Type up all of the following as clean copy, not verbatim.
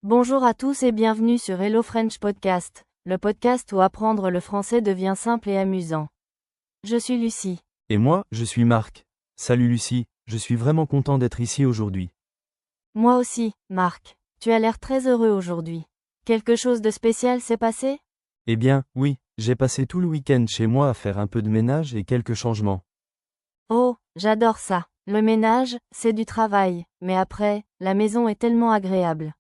Bonjour à tous et bienvenue sur Hello French Podcast, le podcast où apprendre le français devient simple et amusant. Je suis Lucie. Et moi, je suis Marc. Salut Lucie, je suis vraiment content d'être ici aujourd'hui. Moi aussi, Marc. Tu as l'air très heureux aujourd'hui. Quelque chose de spécial s'est passé? Eh bien, oui, j'ai passé tout le week-end chez moi à faire un peu de ménage et quelques changements. Oh, j'adore ça. Le ménage, c'est du travail, mais après, la maison est tellement agréable.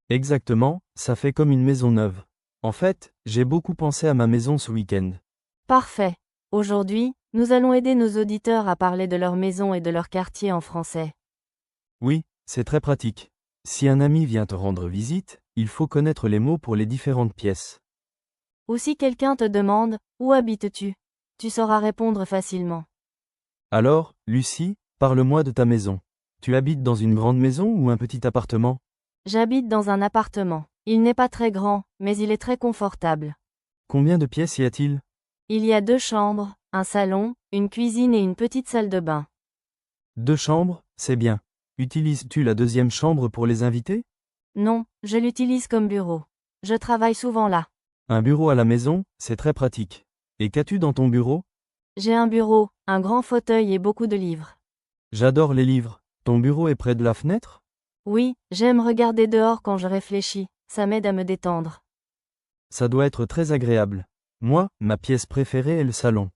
Exactement, ça fait comme une maison neuve. En fait, j'ai beaucoup pensé à ma maison ce week-end. Parfait. Aujourd'hui, nous allons aider nos auditeurs à parler de leur maison et de leur quartier en français. Oui, c'est très pratique. Si un ami vient te rendre visite, il faut connaître les mots pour les différentes pièces. Ou si quelqu'un te demande, où habites-tu? Tu sauras répondre facilement. Alors, Lucie, parle-moi de ta maison. Tu habites dans une grande maison ou un petit appartement? J'habite dans un appartement. Il n'est pas très grand, mais il est très confortable. Combien de pièces y a-t-il? Il y a 2 chambres, un salon, une cuisine et une petite salle de bain. 2 chambres, c'est bien. Utilises-tu la deuxième chambre pour les invités? Non, je l'utilise comme bureau. Je travaille souvent là. Un bureau à la maison, c'est très pratique. Et qu'as-tu dans ton bureau? J'ai un bureau, un grand fauteuil et beaucoup de livres. J'adore les livres. Ton bureau est près de la fenêtre? Oui, j'aime regarder dehors quand je réfléchis, ça m'aide à me détendre. Ça doit être très agréable. Moi, ma pièce préférée est le salon.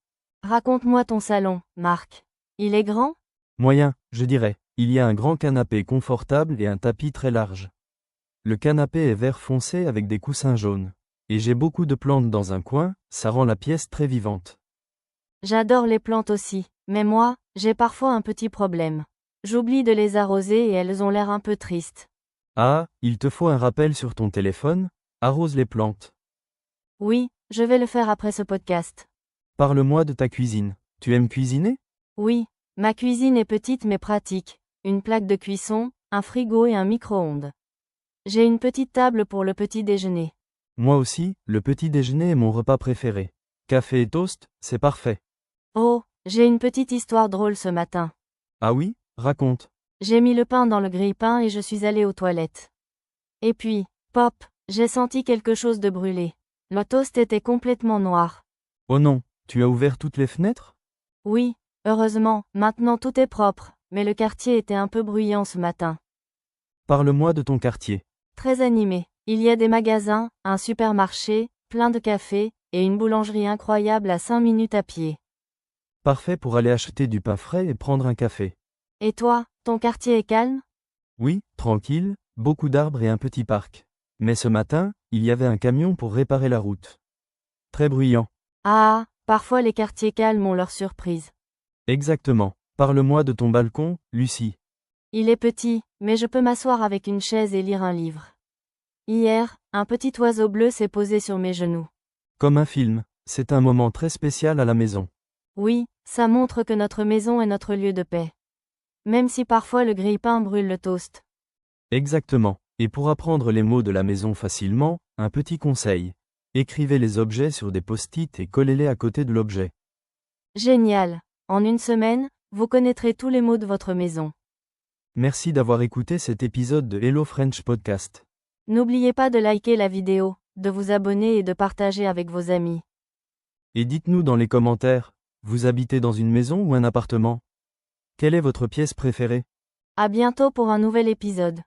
Raconte-moi ton salon, Marc. Il est grand? Moyen, je dirais. Il y a un grand canapé confortable et un tapis très large. Le canapé est vert foncé avec des coussins jaunes. Et j'ai beaucoup de plantes dans un coin, ça rend la pièce très vivante. J'adore les plantes aussi, mais moi, j'ai parfois un petit problème. J'oublie de les arroser et elles ont l'air un peu tristes. Ah, il te faut un rappel sur ton téléphone? Arrose les plantes. Oui, je vais le faire après ce podcast. Parle-moi de ta cuisine. Tu aimes cuisiner? Oui, ma cuisine est petite mais pratique. Une plaque de cuisson, un frigo et un micro-ondes. J'ai une petite table pour le petit déjeuner. Moi aussi, le petit déjeuner est mon repas préféré. Café et toast, c'est parfait. Oh, j'ai une petite histoire drôle ce matin. Ah oui? Raconte. J'ai mis le pain dans le grille-pain et je suis allée aux toilettes. Et puis, pop, j'ai senti quelque chose de brûlé. Le toast était complètement noir. Oh non, tu as ouvert toutes les fenêtres? Oui, heureusement, maintenant tout est propre, mais le quartier était un peu bruyant ce matin. Parle-moi de ton quartier. Très animé. Il y a des magasins, un supermarché, plein de cafés, et une boulangerie incroyable à 5 minutes à pied. Parfait pour aller acheter du pain frais et prendre un café. Et toi, ton quartier est calme? Oui, tranquille, beaucoup d'arbres et un petit parc. Mais ce matin, il y avait un camion pour réparer la route. Très bruyant. Ah, parfois les quartiers calmes ont leurs surprises. Exactement. Parle-moi de ton balcon, Lucie. Il est petit, mais je peux m'asseoir avec une chaise et lire un livre. Hier, un petit oiseau bleu s'est posé sur mes genoux. Comme un film, c'est un moment très spécial à la maison. Oui, ça montre que notre maison est notre lieu de paix. Même si parfois le grille-pain brûle le toast. Exactement. Et pour apprendre les mots de la maison facilement, un petit conseil. Écrivez les objets sur des post-it et collez-les à côté de l'objet. Génial. En une semaine, vous connaîtrez tous les mots de votre maison. Merci d'avoir écouté cet épisode de Hello French Podcast. N'oubliez pas de liker la vidéo, de vous abonner et de partager avec vos amis. Et dites-nous dans les commentaires, vous habitez dans une maison ou un appartement? Quelle est votre pièce préférée? À bientôt pour un nouvel épisode.